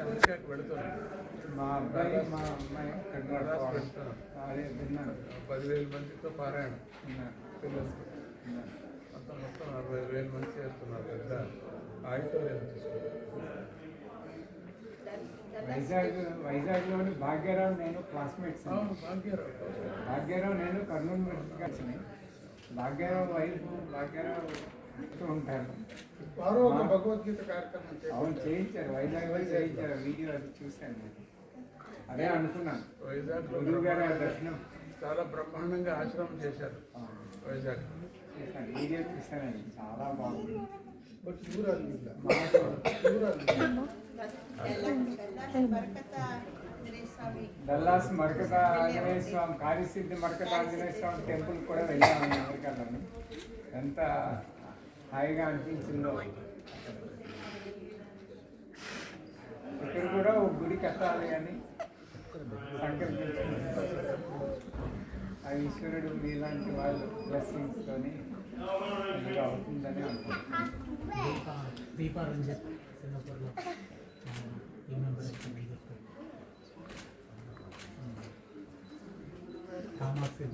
అమెరికాకి వెళుతున్నాం. మా అబ్బాయి మా అమ్మాయి మద్రాసు వెళ్తున్నాం. అదే విన్నాను 10,000 మందితో పారాయణ విన్నాను పిల్లలతో విన్నాను. మొత్తం 60,000 మంది చేరుతున్నారు. పెద్ద ఆడిటోరియం తీసుకున్నారు. వైజాగ్లోని భాగ్యరావు నేను క్లాస్మేట్స్. భాగ్యరావు నేను కర్నూలు మెడికల్ కలిసి భాగ్యరావు వైఫ్ భాగ్యరావు చెప్తూ ఉంటారు. భగవద్గీత కార్యక్రమం అవును చేయించారు, వైజాగ్లో చేయించారు. వీడియో అది చూశాను నేను. అదే అనుకున్నాను. వైజాగ్ గురువు గారి దర్శనం చాలా బ్రహ్మాండంగా ఆశ్రమం చేశారు. వైజాగ్ చూశాను, వీడియో చూశానండి, చాలా బాగుంది. డల్లాస్ మరకత ఆంజనేయ స్వామి, కార్యసిద్ధి మరకత ఆంజనేయ స్వామి టెంపుల్ కూడా వెళ్ళాము అమెరికాలోని. ఎంత హాయిగా అనిపించిందో. ఇక్కడ కూడా ఒక గుడి కట్టాలి అని సంకల్పించుకుంటున్నారు. ఆ ఈశ్వరుడు మీలాంటి వాళ్ళు బ్లెస్సింగ్స్తోని అవుతుందని అనుకుంటున్నాను. దీపారంజన్ సింగపూర్లో ఈ మెంబర్ కామాక్షి